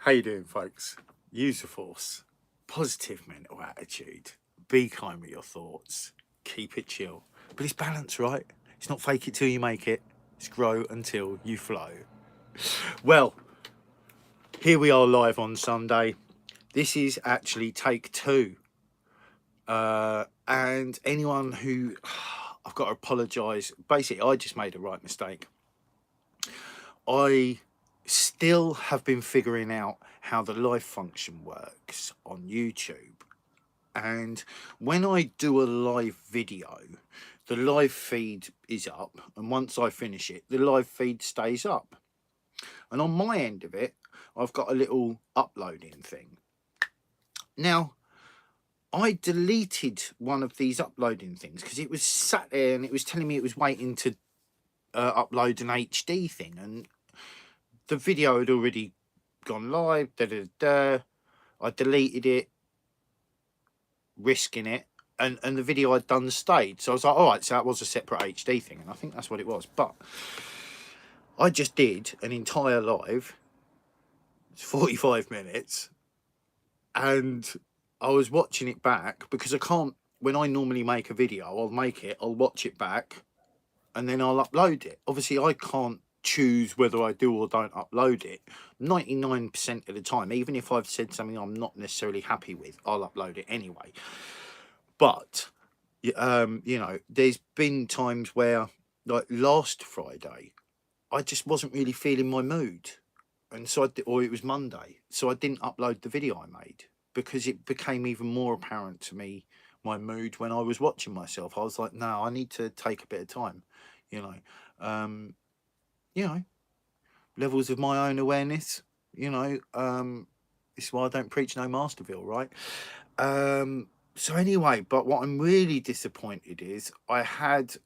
How you doing, folks? Use the force. Positive mental attitude. Be kind with your thoughts. Keep it chill. But it's balance, right? It's not fake it till you make it. It's grow until you flow. Well, here we are live on Sunday. This is actually take 2. And anyone who... I've got to apologise. Basically, I just made a right mistake. I still have been figuring out how the live function works on YouTube. And when I do a live video, the live feed is up. And once I finish it, the live feed stays up. And on my end of it, I've got a little uploading thing. Now, I deleted one of these uploading things because it was sat there and it was telling me it was waiting to upload an HD thing. And the video had already gone live. I deleted it, risking it. And the video I'd done stayed. So I was like, all right, so that was a separate HD thing. And I think that's what it was. But I just did an entire live. It's 45 minutes. And I was watching it back because I can't, when I normally make a video, I'll make it, I'll watch it back, and then I'll upload it. Obviously, I can't choose whether I do or don't upload it. 99% of the time, even if I've said something I'm not necessarily happy with, I'll upload it anyway. But, you know, there's been times where, like last Friday, I just wasn't really feeling my mood. And so or it was Monday, so I didn't upload the video I made because it became even more apparent to me, my mood, when I was watching myself. I was like, no, I need to take a bit of time, you know, levels of my own awareness, you know, this is why I don't preach no Masterville, right? So anyway, but what I'm really disappointed is I thought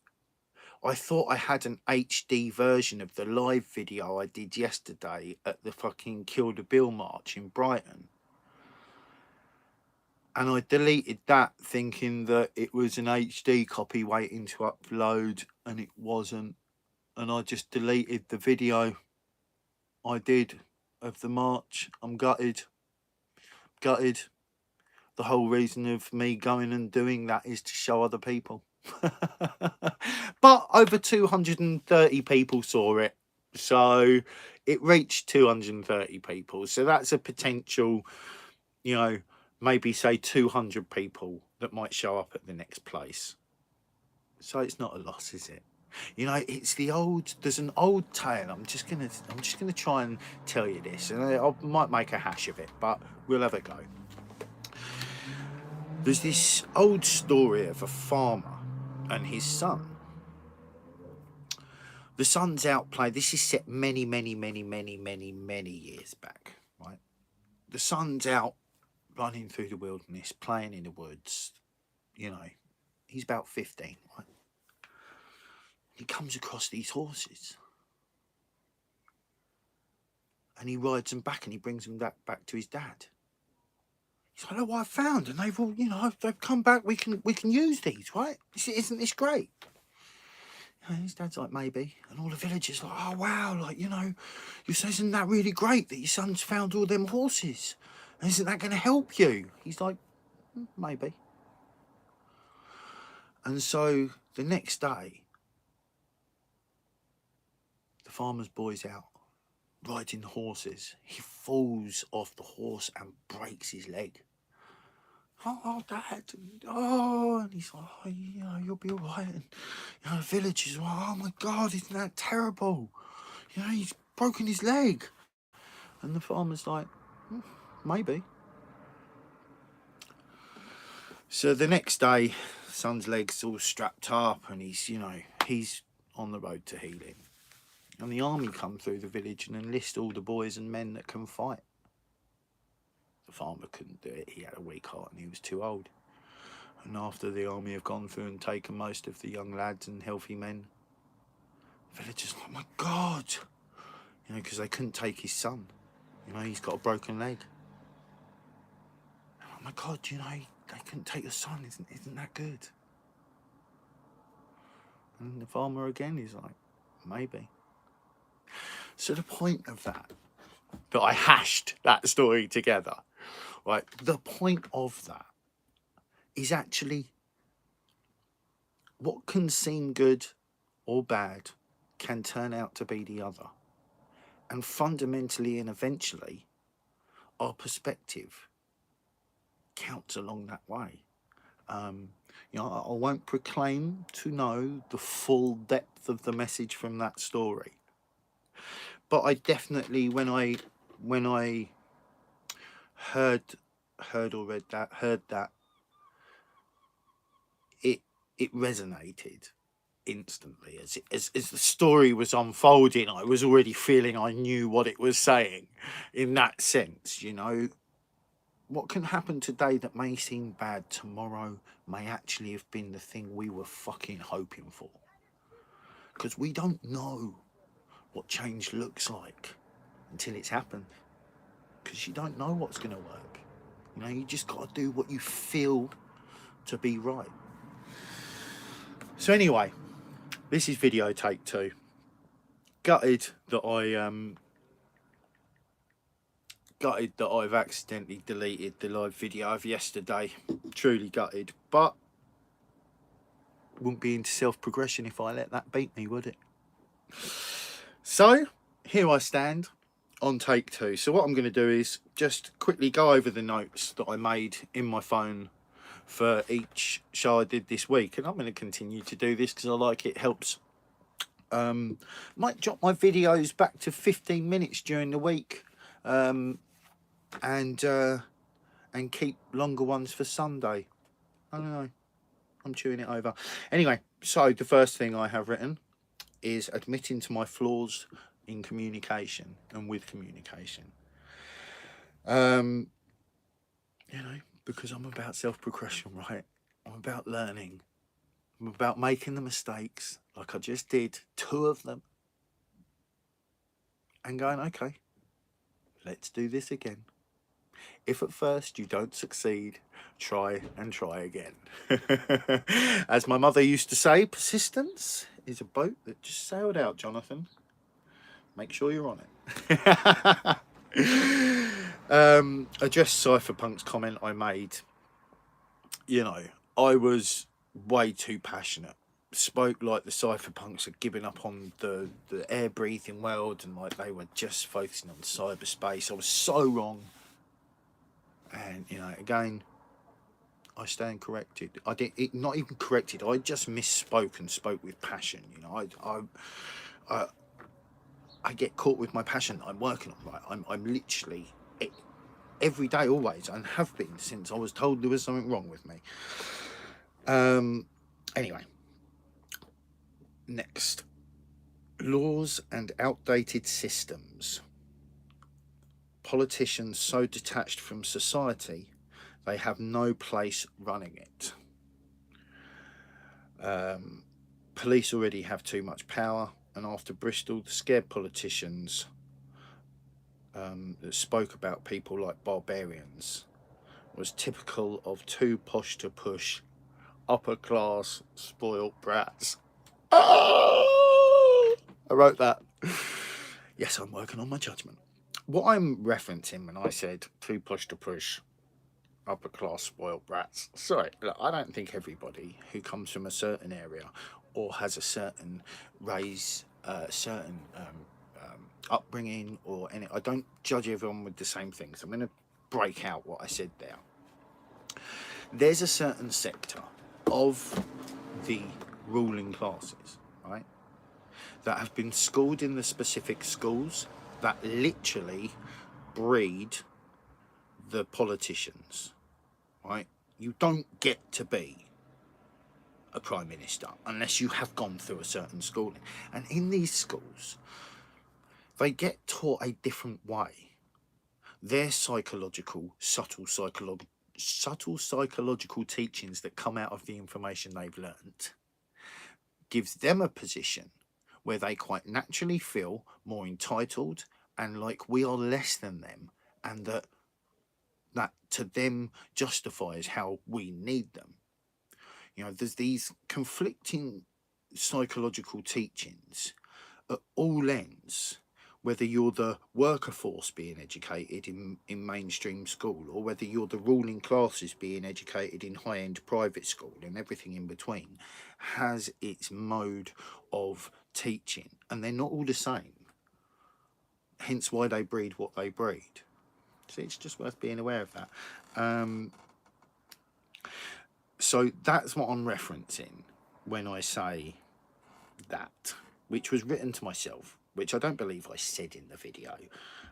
I had an HD version of the live video I did yesterday at the fucking Kill the Bill March in Brighton. And I deleted that thinking that it was an HD copy waiting to upload, and it wasn't. And I just deleted the video I did of the march. I'm gutted. Gutted. The whole reason of me going and doing that is to show other people. But over 230 people saw it, so it reached 230 people, so that's a potential, you know, maybe say 200 people that might show up at the next place. So it's not a loss, is it? You know, it's the old, there's an old tale. I'm just gonna try and tell you this, and I might make a hash of it, but we'll have a go. There's this old story of a farmer and his son. The son's out playing. This is set many years back, right? The son's out running through the wilderness, playing in the woods. You know, he's about 15, right? He comes across these horses. And he rides them back and he brings them back to his dad. He's like, look what I found. And they've all, you know, they've come back. We can use these, right? Isn't this great? And his dad's like, maybe. And all the villagers like, oh, wow, like, you know, you say, isn't that really great that your son's found all them horses? And isn't that going to help you? He's like, maybe. And so the next day, the farmer's boy's out riding the horses. He falls off the horse and breaks his leg. Oh, Dad, oh, and he's like, oh, you know, you'll be all right. And, you know, the villagers are like, oh my God, isn't that terrible? You know, he's broken his leg. And the farmer's like, maybe. So the next day, son's leg's all strapped up and he's, you know, he's on the road to healing. And the army come through the village and enlist all the boys and men that can fight. The farmer couldn't do it. He had a weak heart and he was too old. And after the army have gone through and taken most of the young lads and healthy men, the villagers like, oh my God, you know, because they couldn't take his son. You know, he's got a broken leg. Oh my God, you know, they couldn't take your son. Isn't that good? And the farmer again is like, maybe. So the point of that that I hashed that story together, right? The point of that is actually what can seem good or bad can turn out to be the other. And fundamentally and eventually, our perspective counts along that way. You know, I won't proclaim to know the full depth of the message from that story, but I definitely, when I heard that, it resonated instantly. As the story was unfolding, I was already feeling I knew what it was saying in that sense. You know, what can happen today that may seem bad tomorrow may actually have been the thing we were fucking hoping for, because we don't know what change looks like until it's happened, because you don't know what's going to work. You know, you just got to do what you feel to be right. So anyway, this is video take 2. Gutted that I've accidentally deleted the live video of yesterday. Truly gutted, but wouldn't be into self-progression if I let that beat me, would it? So here I stand on take 2. So what I'm going to do is just quickly go over the notes that I made in my phone for each show I did this week, and I'm going to continue to do this because I like it. Helps. Might drop my videos back to 15 minutes during the week, and keep longer ones for Sunday. I don't know, I'm chewing it over. Anyway, so the first thing I have written is admitting to my flaws in communication and with communication. You know, because I'm about self-progression, right? I'm about learning. I'm about making the mistakes like I just did, 2 of them, and going, okay, let's do this again. If at first you don't succeed, try and try again. As my mother used to say, persistence is a boat that just sailed out, Jonathan. Make sure you're on it. Address Cypherpunk's comment I made. You know, I was way too passionate. Spoke like the Cypherpunks had given up on the air breathing world and like they were just focusing on cyberspace. I was so wrong. And, you know, again, I stand corrected. I did it, not even corrected. I just misspoke and spoke with passion. You know, I get caught with my passion that I'm working on. Right, I'm literally every day, always, and have been since I was told there was something wrong with me. Anyway, next, laws and outdated systems. Politicians so detached from society, they have no place running it. Police already have too much power, and after Bristol, the scared politicians that spoke about people like barbarians was typical of too posh to push, upper class, spoiled brats. Oh! I wrote that. Yes, I'm working on my judgment. What I'm referencing when I said too posh to push, upper class spoiled brats. Sorry, look, I don't think everybody who comes from a certain area or has a certain upbringing or any. I don't judge everyone with the same things. I'm going to break out what I said there. There's a certain sector of the ruling classes, right, that have been schooled in the specific schools that literally breed the politicians, right? You don't get to be a prime minister unless you have gone through a certain schooling. And in these schools, they get taught a different way. Their subtle psychological teachings that come out of the information they've learnt gives them a position where they quite naturally feel more entitled and like we are less than them, and that to them justifies how we need them. You know, there's these conflicting psychological teachings at all ends, whether you're the worker force being educated in mainstream school, or whether you're the ruling classes being educated in high-end private school, and everything in between has its mode of teaching, and they're not all the same, hence why they breed what they breed. So it's just worth being aware of that. So that's what I'm referencing when I say that, which was written to myself, which I don't believe I said in the video,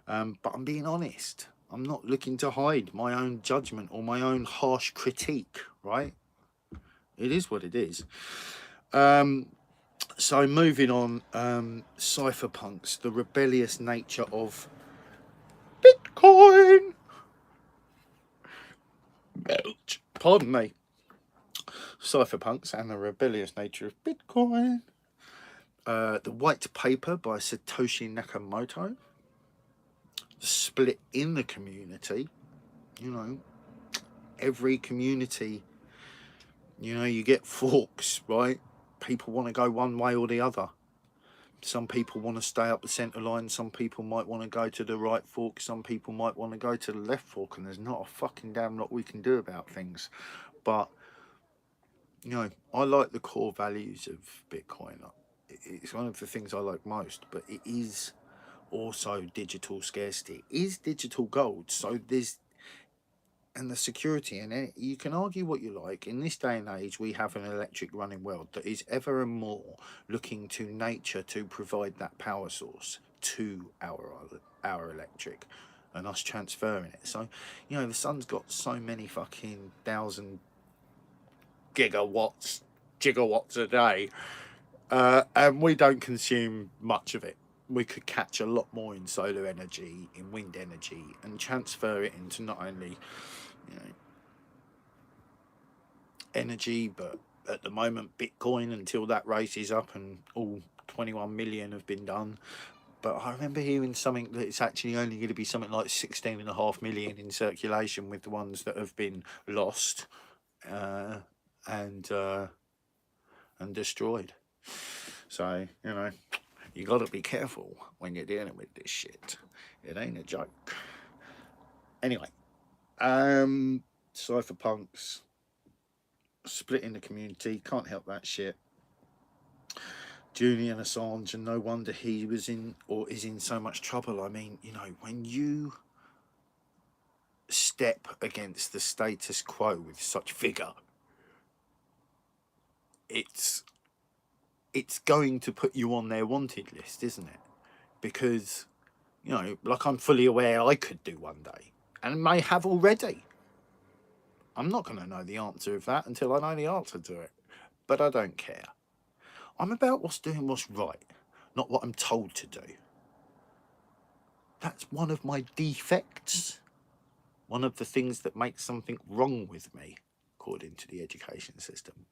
but I'm being honest. I'm not looking to hide my own judgment or my own harsh critique, right? It is what it is. So moving on, cypherpunks, the rebellious nature of Bitcoin. Pardon me. Cypherpunks and the rebellious nature of Bitcoin. The White Paper by Satoshi Nakamoto. The split in the community. You know, every community, you know, you get forks, right? People want to go one way or the other. Some people want to stay up the centre line. Some people might want to go to the right fork. Some people might want to go to the left fork. And there's not a fucking damn lot we can do about things. But, you know, I like the core values of Bitcoin. It's one of the things I like most. But it is also digital scarcity. It is digital gold. So there's... and the security in it, you can argue what you like. In this day and age, we have an electric running world that is ever and more looking to nature to provide that power source to our electric, and us transferring it. So, you know, the sun's got so many fucking thousand gigawatts a day, and we don't consume much of it. We could catch a lot more in solar energy, in wind energy, and transfer it into not only, you know, energy, but at the moment Bitcoin, until that races up and all 21 million have been done. But I remember hearing something that it's actually only going to be something like 16.5 million in circulation, with the ones that have been lost and destroyed. So, you know, you got to be careful when you're dealing with this shit. It ain't a joke. Anyway, cypherpunks, splitting the community, can't help that shit. Julian Assange, and no wonder he was in, or is in, so much trouble. I mean, you know, when you step against the status quo with such vigour, it's going to put you on their wanted list, isn't it? Because, you know, like, I'm fully aware I could do one day, and may have already. I'm not going to know the answer of that until I know the answer to it. But I don't care. I'm about what's right, not what I'm told to do. That's one of my defects. One of the things that makes something wrong with me, according to the education system.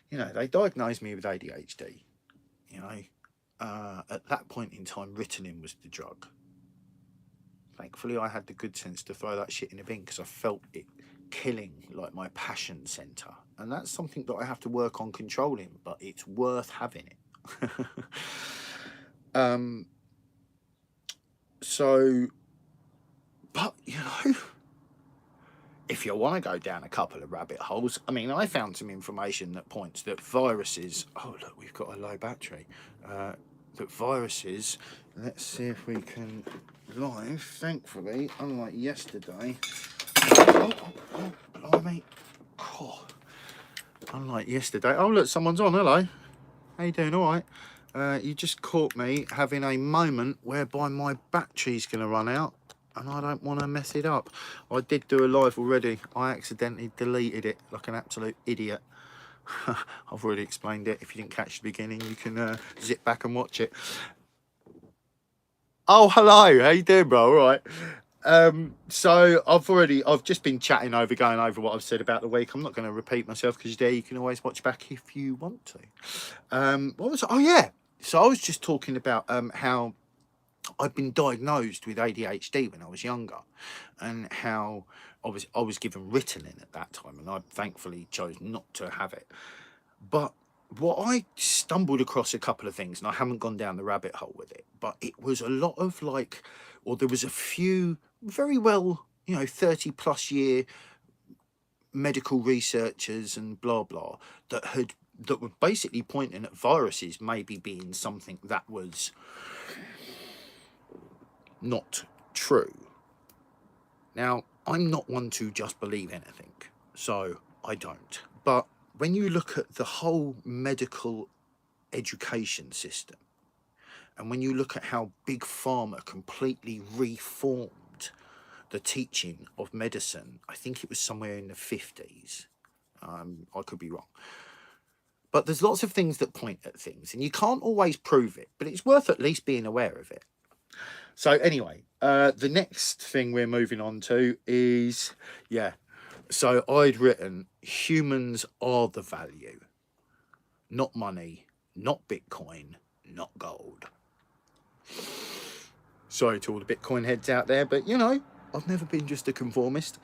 You know, they diagnosed me with ADHD. You know, at that point in time, Ritalin was the drug. Thankfully, I had the good sense to throw that shit in a bin, because I felt it killing, like, my passion centre. And that's something that I have to work on controlling, but it's worth having it. So, but, you know, if you want to go down a couple of rabbit holes, I mean, I found some information that points that viruses... Oh, look, we've got a low battery. That viruses... Let's see if we can... Live, thankfully, unlike yesterday... Blimey. Oh. Unlike yesterday... Oh, look, someone's on. Hello. How you doing? All right. You just caught me having a moment whereby my battery's going to run out, and I don't want to mess it up. I did do a live already. I accidentally deleted it like an absolute idiot. I've already explained it. If you didn't catch the beginning, you can zip back and watch it. Oh, hello. How you doing, bro? All right. So I've just been going over what I've said about the week. I'm not going to repeat myself, because there you can always watch back if you want to. What was it? Oh yeah. So I was just talking about how I'd been diagnosed with ADHD when I was younger, and how I was given Ritalin at that time, and I thankfully chose not to have it. But what I stumbled across a couple of things, and I haven't gone down the rabbit hole with it, but it was a lot of like, or there was a few very well, 30 plus year medical researchers and blah blah that were basically pointing at viruses maybe being something that was not true. Now, I'm not one to just believe anything, so I don't. But when you look at the whole medical education system, and when you look at how Big Pharma completely reformed the teaching of medicine, I think it was somewhere in the 50s. I could be wrong. But there's lots of things that point at things, and you can't always prove it, but it's worth at least being aware of it. So anyway, the next thing we're moving on to is, so I'd written, humans are the value, not money, not Bitcoin, not gold. Sorry to all the Bitcoin heads out there, but I've never been just a conformist.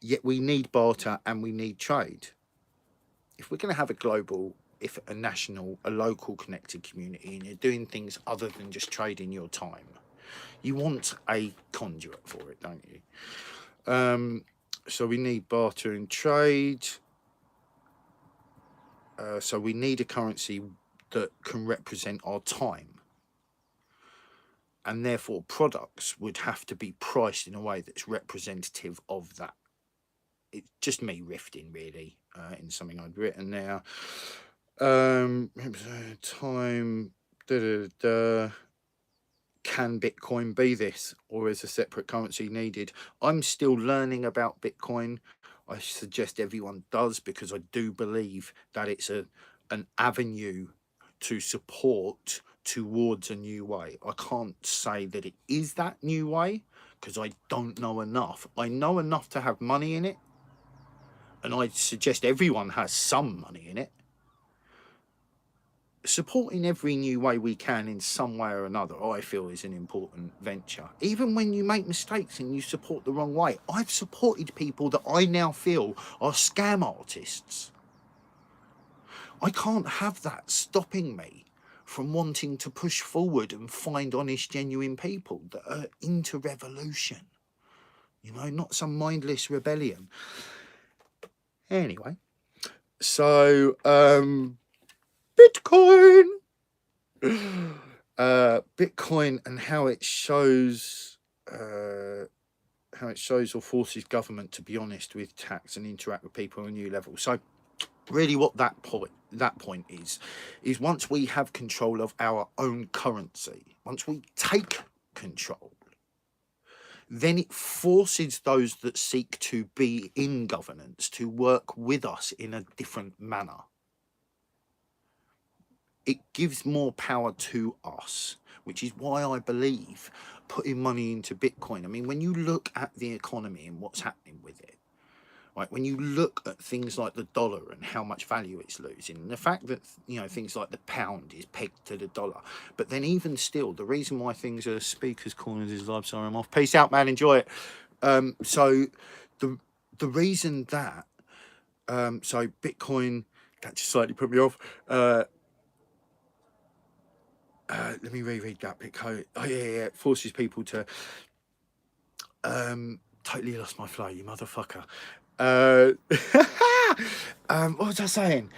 Yet we need barter and we need trade. If we're going to have a global, a national, a local connected community, and you're doing things other than just trading your time, you want a conduit for it, don't you? So we need barter and trade. So we need a currency that can represent our time. And therefore products would have to be priced in a way that's representative of that. It's just me riffing, really, in something I'd written now. Time, can Bitcoin be this, or is a separate currency needed? I'm still learning about Bitcoin. I suggest everyone does, because I do believe that it's an avenue to support towards a new way. I can't say that it is that new way, because I don't know enough. I know enough to have money in it, and I suggest everyone has some money in it. Supporting every new way we can in some way or another, I feel, is an important venture. Even when you make mistakes and you support the wrong way. I've supported people that I now feel are scam artists. I can't have that stopping me from wanting to push forward and find honest, genuine people that are into revolution. Not some mindless rebellion. Anyway, so Bitcoin. Bitcoin and how it shows or forces government to be honest with tax and interact with people on a new level. So really what that point is once we have control of our own currency, once we take control, then it forces those that seek to be in governance to work with us in a different manner. It gives more power to us, which is why I believe putting money into Bitcoin. I mean, when you look at the economy and what's happening with it, right? When you look at things like the dollar and how much value it's losing, and the fact that, things like the pound is pegged to the dollar. But then even still, the reason why things are speakers corners is live, sorry, I'm off. Peace out, man, enjoy it. So the reason that, so Bitcoin, that just slightly put me off. Let me reread that Bitcoin. Oh yeah, it forces people to totally lost my flow, you motherfucker. What was I saying?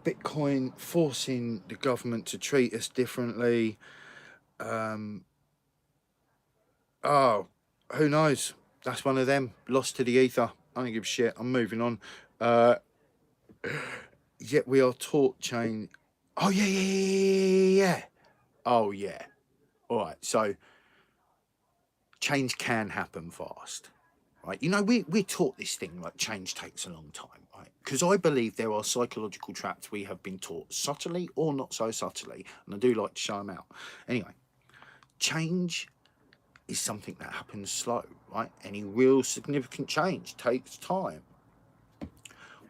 Bitcoin forcing the government to treat us differently. Oh, who knows? That's one of them. Lost to the ether. I don't give a shit. I'm moving on. Yet we are taught change. Oh yeah. Oh yeah. All right. So change can happen fast, right? We're taught this thing like change takes a long time, right? Because I believe there are psychological traps we have been taught subtly or not so subtly, and I do like to show them out. Anyway, change is something that happens slow, right? Any real significant change takes time.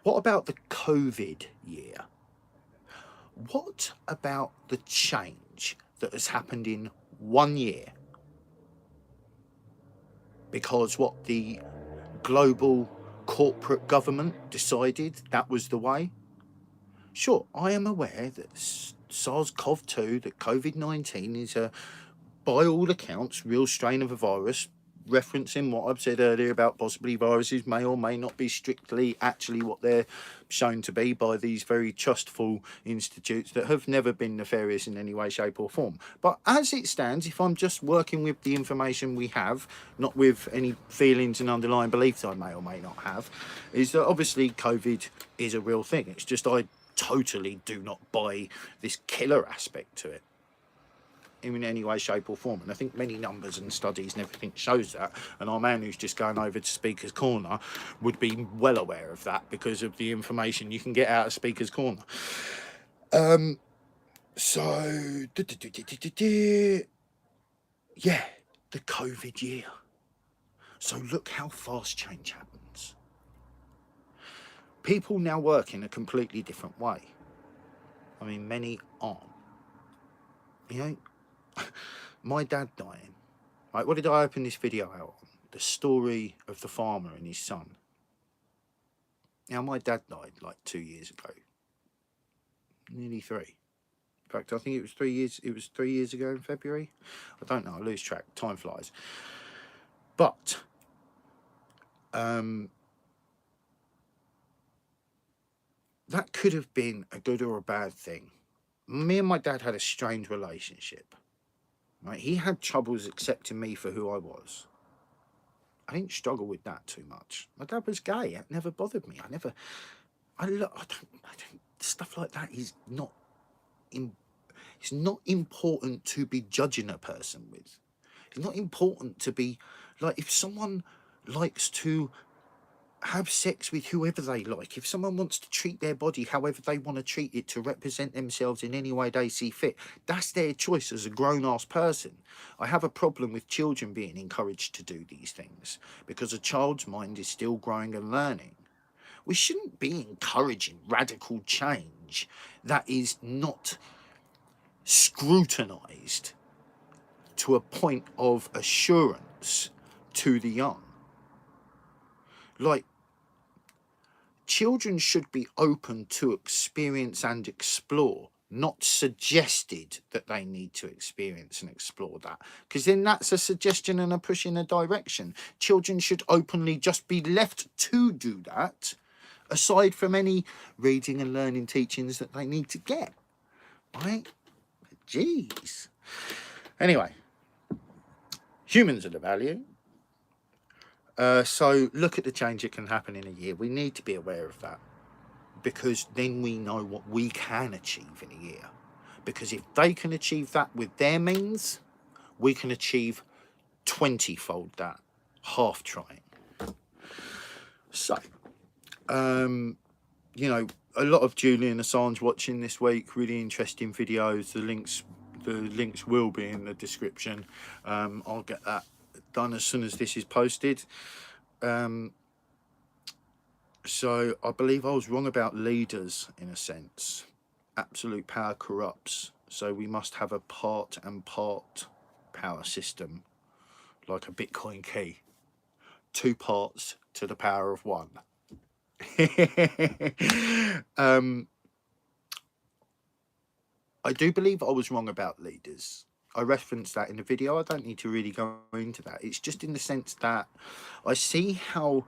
What about the COVID year? What about the change that has happened in 1 year? Because what the global corporate government decided that was the way. Sure, I am aware that SARS-CoV-2, that COVID-19 is a, by all accounts, real strain of a virus, referencing what I've said earlier about possibly viruses may or may not be strictly actually what they're shown to be by these very trustful institutes that have never been nefarious in any way, shape or form. But as it stands, if I'm just working with the information we have, not with any feelings and underlying beliefs I may or may not have, is that obviously COVID is a real thing. It's just I totally do not buy this killer aspect to it in any way, shape or form. And I think many numbers and studies and everything shows that. And our man who's just going over to Speaker's Corner would be well aware of that because of the information you can get out of Speaker's Corner. So, yeah, the COVID year. So look how fast change happens. People now work in a completely different way. I mean, many aren't. You know, my dad dying. Right, what did I open this video out on? The story of the farmer and his son. Now, my dad died like 2 years ago. Nearly 3. In fact, I think it was 3 years. It was 3 years ago in February. I don't know. I lose track. Time flies. But that could have been a good or a bad thing. Me and my dad had a strange relationship. Right? He had troubles accepting me for who I was. I didn't struggle with that too much. My dad was gay. It never bothered me. I don't, stuff like that is not, it's not important to be judging a person with. It's not important to be, like, if someone likes to have sex with whoever they like, if someone wants to treat their body however they want to treat it to represent themselves in any way they see fit, that's their choice as a grown-ass person. I have a problem with children being encouraged to do these things because a child's mind is still growing and learning. We shouldn't be encouraging radical change that is not scrutinised to a point of assurance to the young. Like, children should be open to experience and explore, not suggested that they need to experience and explore that. Because then that's a suggestion and a push in a direction. Children should openly just be left to do that, aside from any reading and learning teachings that they need to get. Right? Jeez. Anyway, humans are the value. So look at the change that can happen in a year. We need to be aware of that because then we know what we can achieve in a year. Because if they can achieve that with their means, we can achieve 20-fold that, half trying. So, you know, a lot of Julian Assange watching this week, really interesting videos. The links will be in the description. I'll get that done as soon as this is posted. So I believe I was wrong about leaders in a sense. Absolute power corrupts, so we must have a part and part power system, like a Bitcoin key. 2 parts to the power of 1. I do believe I was wrong about leaders. I referenced that in the video. I don't need to really go into that. It's just in the sense that I see how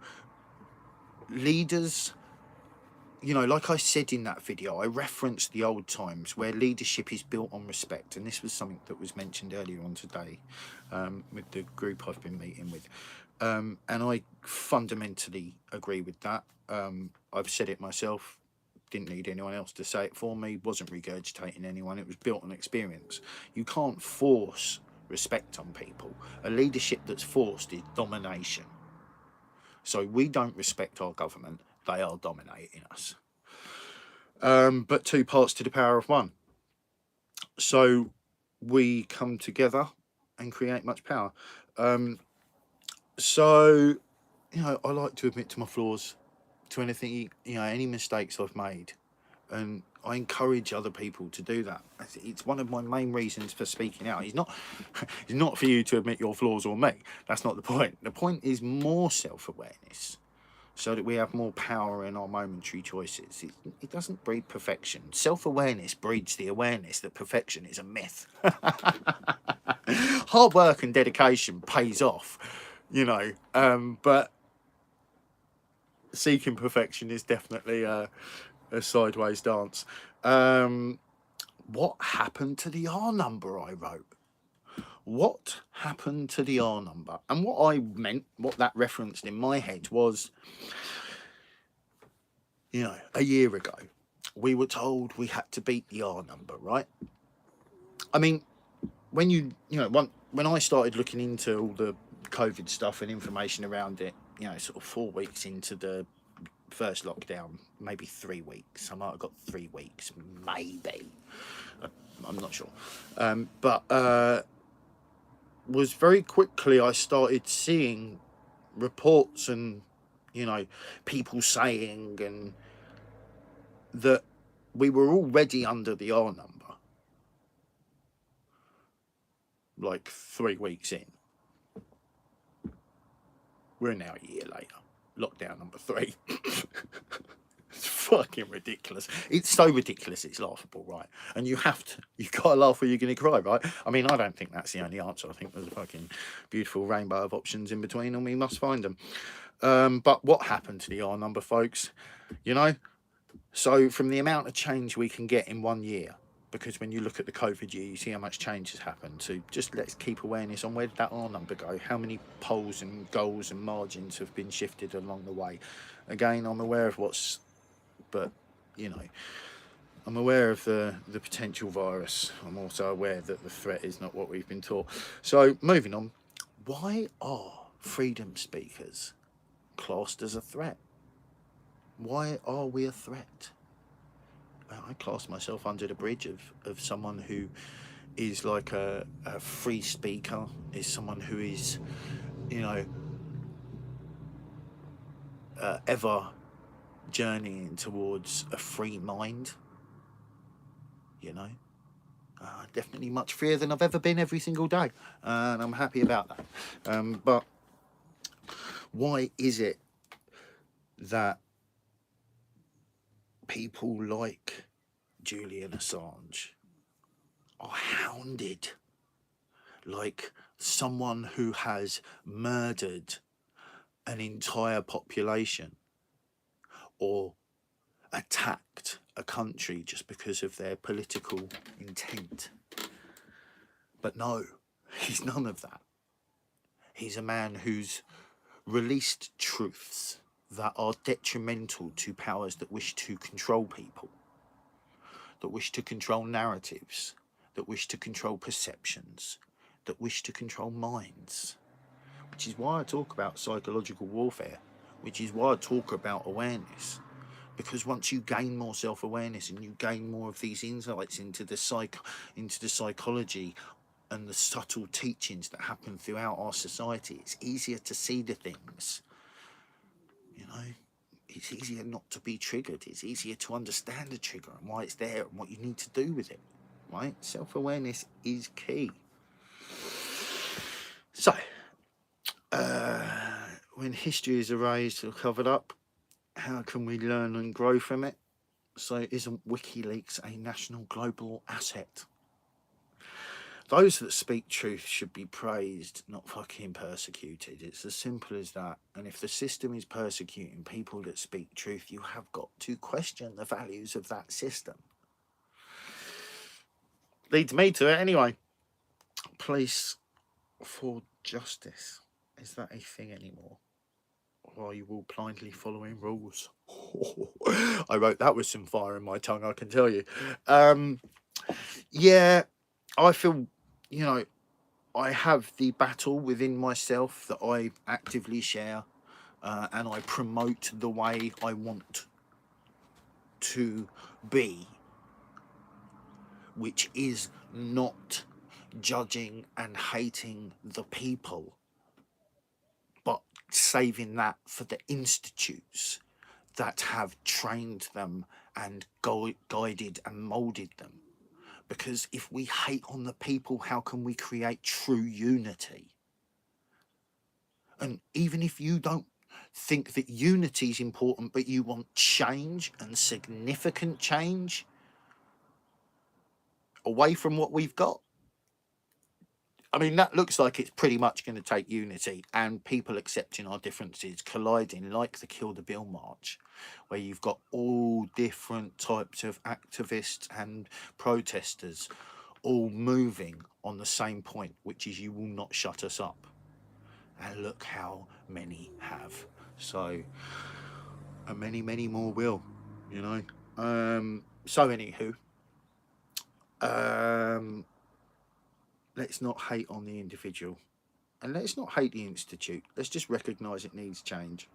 leaders, you know, like I said in that video, I referenced the old times where leadership is built on respect. And this was something that was mentioned earlier on today with the group I've been meeting with. And I fundamentally agree with that. I've said it myself. Didn't need anyone else to say it for me. Wasn't regurgitating anyone. It was built on experience. You can't force respect on people. A leadership that's forced is domination. So we don't respect our government. They are dominating us. But 2 parts to the power of 1. So we come together and create much power. So, you know, I like to admit to my flaws, to anything, you know, any mistakes I've made, and I encourage other people to do that. It's one of my main reasons for speaking out. It's not for you to admit your flaws or me. That's not the point. The point is more self-awareness, so that we have more power in our momentary choices. It doesn't breed perfection. Self-awareness breeds the awareness that perfection is a myth. Hard work and dedication pays off, you know, but seeking perfection is definitely a sideways dance. What happened to the R number I wrote? What happened to the R number? And what I meant, what that referenced in my head was, you know, a year ago, we were told we had to beat the R number, right? I mean, when you know, when I started looking into all the COVID stuff and information around it, you know, sort of 4 weeks into the first lockdown, maybe 3 weeks. I might have got 3 weeks, maybe. I'm not sure. But was very quickly I started seeing reports and, you know, people saying and that we were already under the R number. Like 3 weeks in. We're now a year later. Lockdown number 3. It's fucking ridiculous. It's so ridiculous, it's laughable, right? And you've got to laugh or you're going to cry, right? I mean, I don't think that's the only answer. I think there's a fucking beautiful rainbow of options in between and we must find them. But what happened to the R number, folks? You know? So from the amount of change we can get in 1 year, because when you look at the COVID year, you see how much change has happened. So just let's keep awareness on where did that R number go? How many polls and goals and margins have been shifted along the way? Again, I'm aware of but, you know, I'm aware of the potential virus. I'm also aware that the threat is not what we've been taught. So moving on, why are freedom speakers classed as a threat? Why are we a threat? I class myself under the bridge of someone who is like a free speaker, is someone who is, you know, ever journeying towards a free mind, you know. Definitely much freer than I've ever been every single day, and I'm happy about that. But why is it that people like Julian Assange are hounded like someone who has murdered an entire population or attacked a country just because of their political intent? But no, he's none of that. He's a man who's released truths that are detrimental to powers that wish to control people, that wish to control narratives, that wish to control perceptions, that wish to control minds. Which is why I talk about psychological warfare, which is why I talk about awareness. Because once you gain more self-awareness and you gain more of these insights into the psychology and the subtle teachings that happen throughout our society, it's easier to see the things, you know. It's easier not to be triggered. It's easier to understand the trigger and why it's there and what you need to do with it, right? Self-awareness is key. So, when history is erased or covered up, how can we learn and grow from it? So isn't WikiLeaks a national global asset? Those that speak truth should be praised, not fucking persecuted. It's as simple as that. And if the system is persecuting people that speak truth, you have got to question the values of that system. Leads me to it anyway. Police for justice. Is that a thing anymore? Or are you all blindly following rules? I wrote that with some fire in my tongue, I can tell you. Yeah, I feel, you know, I have the battle within myself that I actively share, and I promote the way I want to be, which is not judging and hating the people, but saving that for the institutes that have trained them and guided and moulded them. Because if we hate on the people, how can we create true unity? And even if you don't think that unity is important, but you want change and significant change away from what we've got. I mean, that looks like it's pretty much going to take unity and people accepting our differences, colliding like the Kill the Bill March, where you've got all different types of activists and protesters all moving on the same point, which is you will not shut us up. And look how many have. So, and many, many more will, you know. So anywho, let's not hate on the individual, and let's not hate the institute. Let's just recognise it needs change.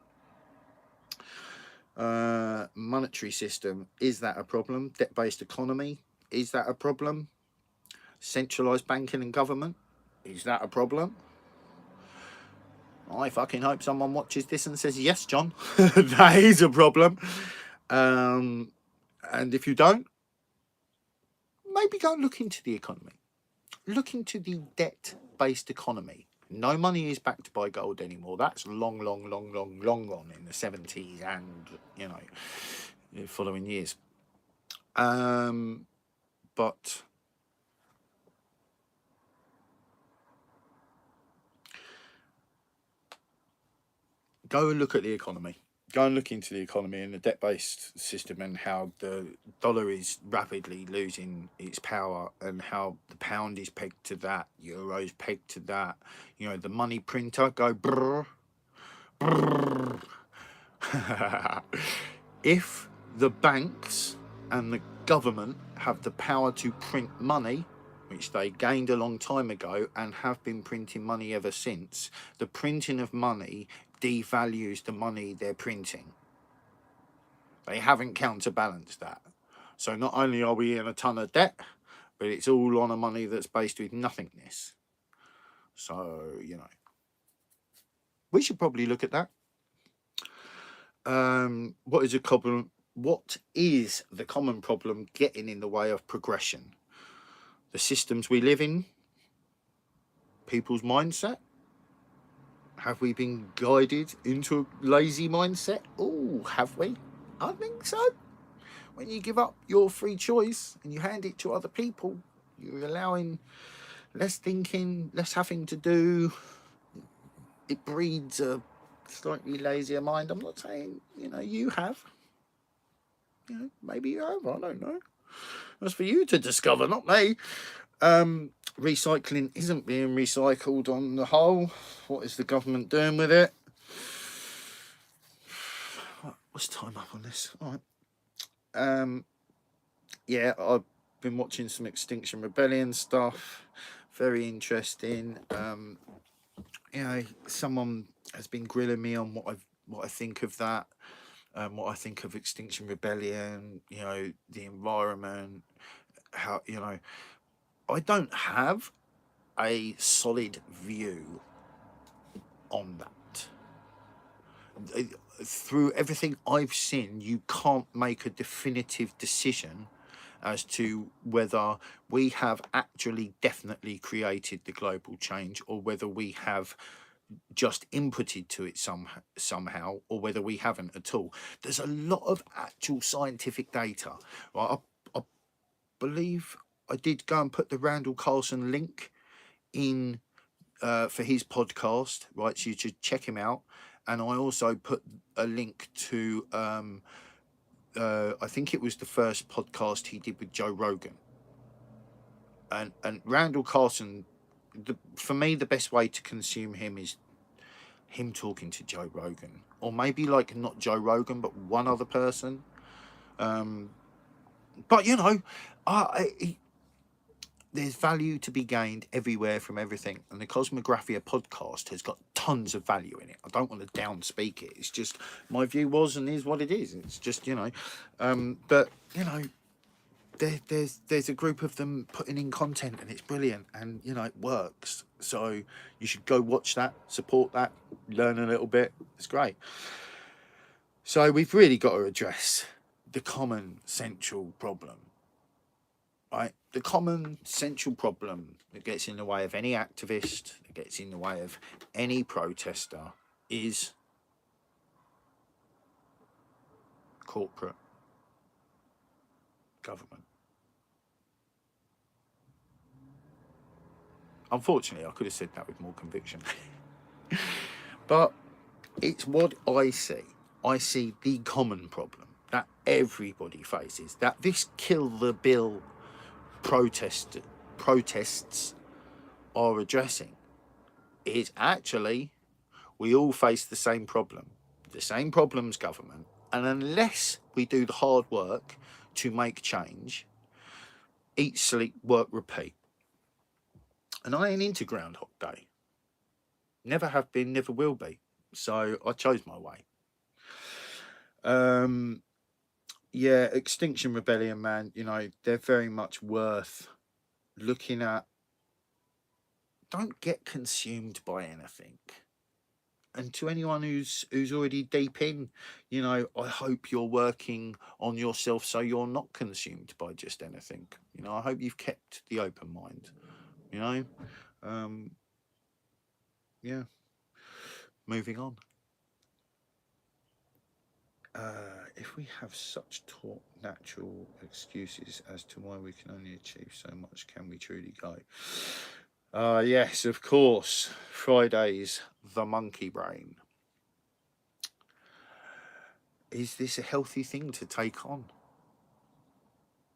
Monetary system, is that a problem? Debt-based economy, is that a problem? Centralised banking and government, is that a problem? I fucking hope someone watches this and says, yes, John, that is a problem. And if you don't, maybe go and look into the economy. Look into the debt-based economy. No money is backed by gold anymore. That's long gone in the 70s and, you know, following years. But go and look at the economy. Go and look into the economy and the debt-based system and how the dollar is rapidly losing its power and how the pound is pegged to that, euro's pegged to that. You know, the money printer go brrr, brrr. If the banks and the government have the power to print money, which they gained a long time ago and have been printing money ever since, the printing of money devalues the money they're printing. They haven't counterbalanced that. So not only are we in a ton of debt, but it's all on a money that's based with nothingness. So, you know, we should probably look at that. What is the common problem getting in the way of progression? The systems we live in, people's mindset. Have we been guided into a lazy mindset? Oh, have we? I think so. When you give up your free choice and you hand it to other people, you're allowing less thinking, less having to do. It breeds a slightly lazier mind. I'm not saying, you know, you have. You know, maybe you have. I don't know. That's for you to discover, not me. Recycling isn't being recycled on the whole. What is the government doing with it? What's time up on this? All right. Yeah, I've been watching some Extinction Rebellion stuff. Very interesting. You know, someone has been grilling me on what I think of that. What I think of Extinction Rebellion. You know, the environment. How, you know, I don't have a solid view on that. Through everything I've seen, you can't make a definitive decision as to whether we have actually definitely created the global change or whether we have just inputted to it somehow or whether we haven't at all. There's a lot of actual scientific data. Right? I believe I did go and put the Randall Carlson link in for his podcast, right? So you should check him out. And I also put a link to, I think it was the first podcast he did with Joe Rogan. And Randall Carlson, for me, the best way to consume him is him talking to Joe Rogan. Or maybe like not Joe Rogan, but one other person. But, you know, there's value to be gained everywhere from everything, and the Cosmographia podcast has got tons of value in it. I don't want to downspeak it. It's just my view was and is what it is. It's just, you know, but you know, there's a group of them putting in content and it's brilliant, and you know it works. So you should go watch that, support that, learn a little bit. It's great. So we've really got to address the common central problem. Right, the common central problem that gets in the way of any activist, that gets in the way of any protester, is corporate, government. Unfortunately, I could have said that with more conviction. But it's what I see. I see the common problem that everybody faces, that this kill the bill protests are addressing, is actually we all face the same problem. The same problem's government. And unless we do the hard work to make change, eat, sleep, work, repeat. And I ain't into Groundhog Day. Never have been, never will be. So I chose my way. Yeah, Extinction Rebellion, man, you know, they're very much worth looking at. Don't get consumed by anything. And to anyone who's already deep in, you know, I hope you're working on yourself so you're not consumed by just anything. You know, I hope you've kept the open mind, you know. Yeah, moving on. If we have such taught natural excuses as to why we can only achieve so much, can we truly go? Yes, of course. Friday's The Monkey Brain. Is this a healthy thing to take on?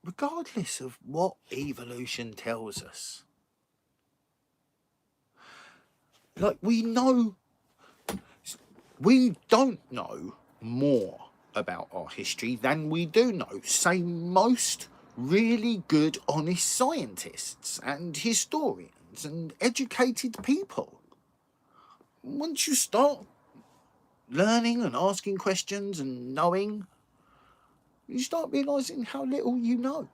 Regardless of what evolution tells us. Like, we don't know more about our history than we do know, say most really good, honest scientists and historians and educated people. Once you start learning and asking questions and knowing, you start realising how little you know.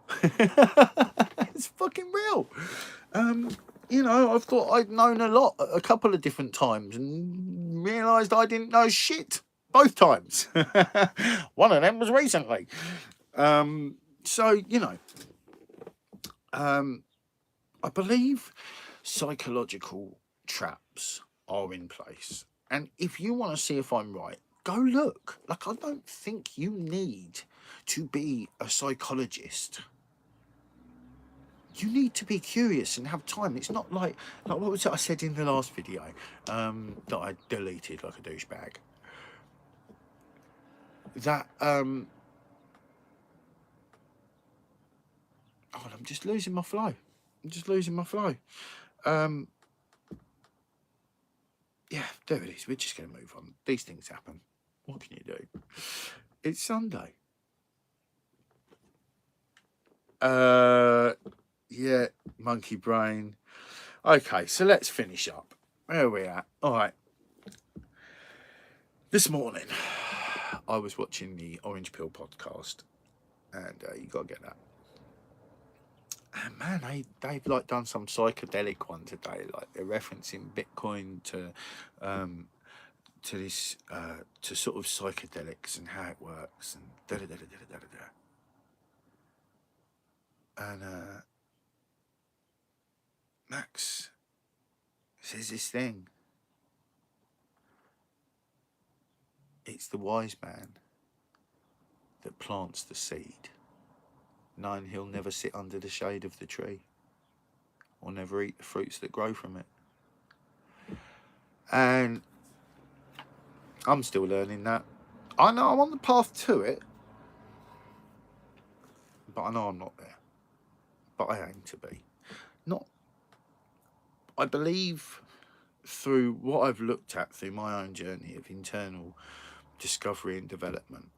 It's fucking real. You know, I've thought I'd known a lot a couple of different times and realised I didn't know shit both times. One of them was recently. So, you know, I believe psychological traps are in place. And if you want to see if I'm right, go look. Like, I don't think you need to be a psychologist. You need to be curious and have time. It's not like what was it I said in the last video that I deleted like a douchebag? That oh, I'm just losing my flow. Yeah, there it is. We're just going to move on. These things happen. What can you do? It's Sunday. Yeah, monkey brain. Okay, so let's finish up. Where are we at? All right. This morning, I was watching the Orange Pill podcast, and you got to get that. And man, they've like done some psychedelic one today. Like they're referencing Bitcoin to this to sort of psychedelics and how it works and da da da da da da da. And Max says this thing. It's the wise man that plants the seed, knowing he'll never sit under the shade of the tree or never eat the fruits that grow from it. And I'm still learning that. I know I'm on the path to it, but I know I'm not there. But I aim to be. I believe through what I've looked at through my own journey of internal discovery and development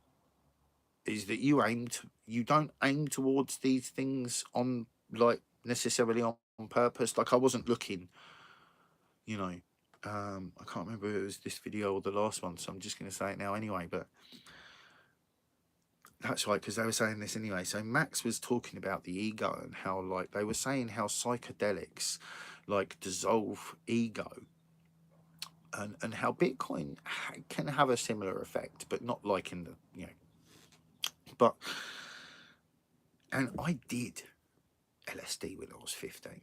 is that you don't aim towards these things on like necessarily on purpose. Like I wasn't looking, you know, I can't remember if it was this video or the last one, so I'm just going to say it now anyway, but that's right, because they were saying this anyway. So Max was talking about the ego and how like they were saying how psychedelics like dissolve ego. And how Bitcoin can have a similar effect, but not like in the, you know, but, and I did LSD when I was 15.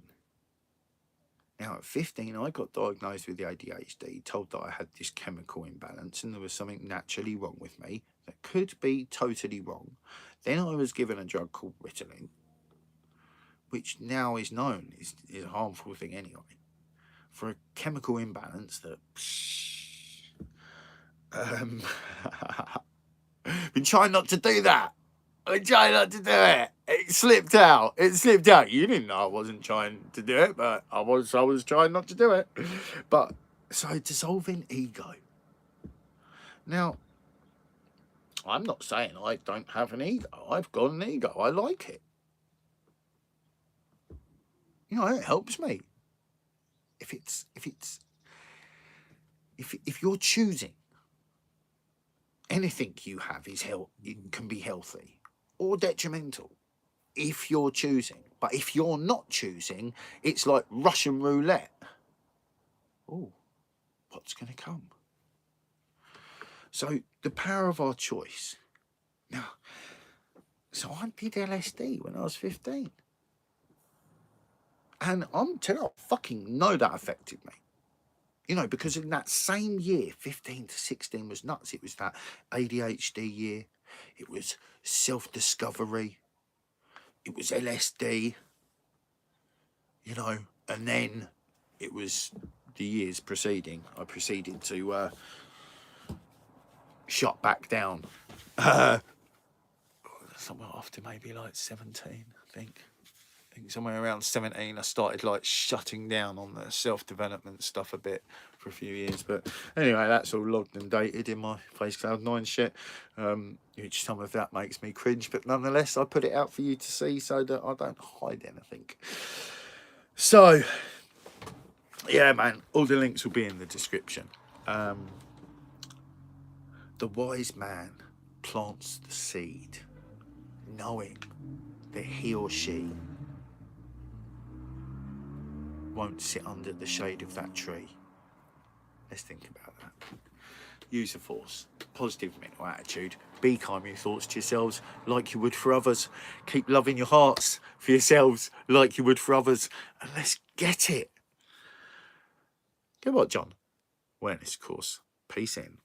Now at 15, I got diagnosed with the ADHD, told that I had this chemical imbalance and there was something naturally wrong with me. that could be totally wrong. Then I was given a drug called Ritalin, which now is known is a harmful thing anyway, for a chemical imbalance that been trying not to do that. I tried not to do it. It slipped out. You didn't know I wasn't trying to do it, but I was trying not to do it. But so dissolving ego. Now, I'm not saying I don't have an ego. I've got an ego. I like it. You know, it helps me. If you're choosing, anything you have is it can be healthy or detrimental if you're choosing. But if you're not choosing, it's like Russian roulette. Oh, what's going to come? So the power of our choice. Now, so I did LSD when I was 15. And I'm telling you, I fucking know that affected me. You know, because in that same year, 15 to 16 was nuts. It was that ADHD year. It was self-discovery. It was LSD. You know, and then it was the years preceding. I proceeded to shut back down. Somewhere after maybe like 17, I think somewhere around 17 I started like shutting down on the self-development stuff a bit for a few years. But anyway, that's all logged and dated in my FaceCloud 9 shit, which some of that makes me cringe, but nonetheless I put it out for you to see so that I don't hide anything. So yeah, man, all the links will be in the description. The wise man plants the seed knowing that he or she won't sit under the shade of that tree. Let's think about that. Use the force. Positive mental attitude. Be kind with your thoughts to yourselves like you would for others. Keep loving your hearts for yourselves like you would for others. And let's get it. Good luck, John. Awareness course. Peace in.